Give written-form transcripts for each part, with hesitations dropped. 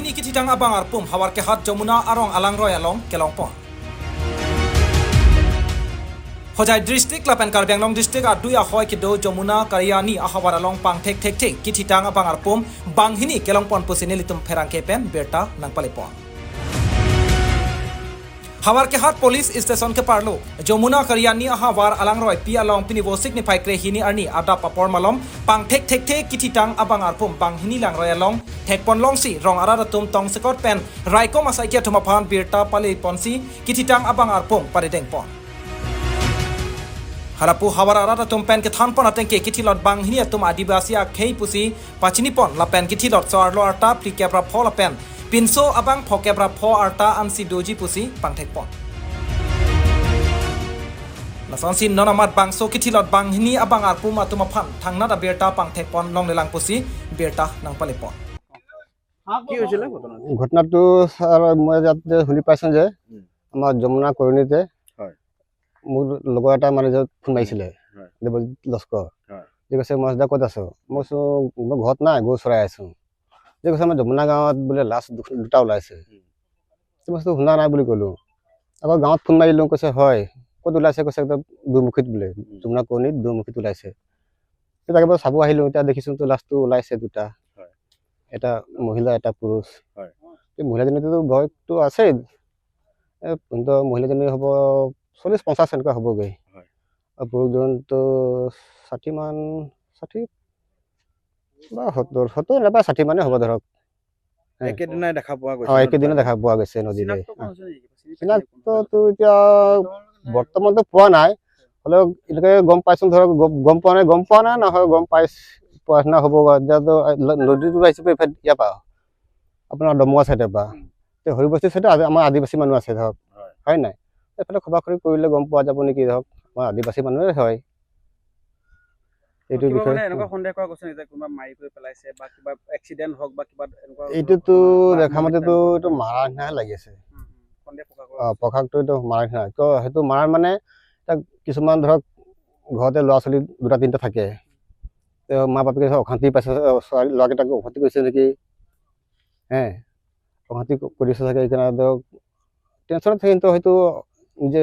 hini kititang abang arpum hawar ke hat Jamuna arong alang roy along kelongpon. Hojai district lapan Karbianglong district adui ahoy kido Jamuna Karyani ahawar along pang tek kititang abang arpum bang hini kelongpon pusinelitum perang kepen berta nang palipon. Hawar ke hat police station ke parlo Jamuna Karyani ahawar alang roy pi along pinivosik ni paikre hini arni ada papor malom pang tek kititang abang arpum bang hini lang roy along thekpon longsi rong arada tum tong sekot pen raiko masaikia thumapan birta pale ponsi kititang abang arpum paredeng pon harapu hawar arada tum pen ke thanpon atengke kitilot bang hini tum adibasi khei pusi pachini pon lapen kitilot soarlo arta plikebra phol pen pinso abang phokebra pho arta ansi doji pusi pangthek pon nasansin nonamat bangso kitilot bang hini abang arpum atumaphan thangna da berta pangthek pon long lelang pusi berta nang palepon কি হৈছিল ঘটনাটো মই যাতে শুনি পাইছোঁ যে আমাৰ যমুনা কৰণীতে মোৰ লগৰ এটা মানে ফোন মাৰিছিলে দেৱজিৎ লস্কৰ যে কৈছে মই সদা ক'ত আছোঁ মই কৈছোঁ মই ঘৰত নাই গৰু চৰাই আছোঁ যে কৈছে আমাৰ যমুনা গাঁৱত বোলে লাষ্ট দুটা ওলাইছে মই কৈছোঁ শুনা নাই বুলি ক'লোঁ আকৌ গাঁৱত ফোন মাৰিলোঁ কৈছে হয় ক'ত ওলাইছে কৈছে একদম দুমুখীত বোলে যমুনা কৰণীত দুমুখীত ওলাইছে তাকে মই চাব আহিলোঁ এতিয়া দেখিছোঁ তো লাষ্টটো ওলাইছে দুটা এটা মহিলা এটা পুৰুষ মহিলাজনীতো ভয়তো আছেই কিন্তু মহিলাজনী হ'ব 40-50 এনেকুৱা হ'বগৈ আৰু পুৰুষজনতো 60 বা 70 নাপায় 60 মানে হ'ব ধৰক একেদিনাই দেখা পোৱা গৈছে একেদিনাই দেখা পোৱা গৈছে নদীতে চিনাক্তটো এতিয়া বৰ্তমানতো পোৱা নাই হ'লেও এনেকৈ গম পাইছোঁ ধৰক গম পোৱা নাই নহয় গম পোৱা নিচিনা হ'ব এতিয়াতো নদীটো আহিছে ইয়াৰ পৰা আপোনাৰ ডমুৱা চাইডৰ পৰা হৰিবস্তি চাইডে আমাৰ আদিবাসী মানুহ আছে ধৰক হয় নাই এইফালে খবৰ খৰি কৰিলে গম পোৱা যাব নেকি ধৰক আমাৰ আদিবাসী মানুহে হয় এইটো বিষয়ে এনেকুৱা সন্দেহ কৰা গৈছে যে কোনোবা মাৰি কৰি পেলাইছে বা কিবা এক্সিডেণ্ট হওক বা কিবা এনেকুৱা এইটোতো দেখা মতেতো এইটো মাৰা নিচিনাহে লাগি আছে প্ৰকাশটো এইটো মাৰা নিচিনা কিয় সেইটো মাৰাৰ মানে কিছুমান ধৰক ঘৰতে ল'ৰা ছোৱালী দুটা তিনিটা থাকে মা বাপেকে অশান্তি পাইছে ল'ৰাকেইটাকো অশান্তি কৰিছে নেকি অশান্তি কৰিছে চাগে সেইকাৰণে ধৰক টেনশ্যনত থাকে কিন্তু হয়তো নিজে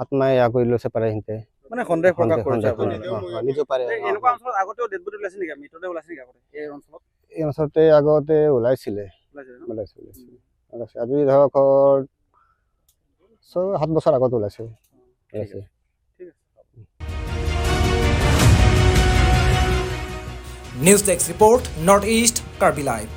আত্মাই এয়া কৰি লৈছে পাৰে সিহঁতে মানে সন্দেহ প্ৰকাশ কৰিছে নিজে পাৰে এনেকুৱা অঞ্চলত আগতেও ডেড বডি ওলাইছে নেকি মৃতদেহ ওলাইছে নেকি আগতে এই অঞ্চলত আগতে ওলাইছিলে আজি ধৰক 6-7 বছৰ আগত ওলাইছে News Desk Report, Northeast, Karbi Live.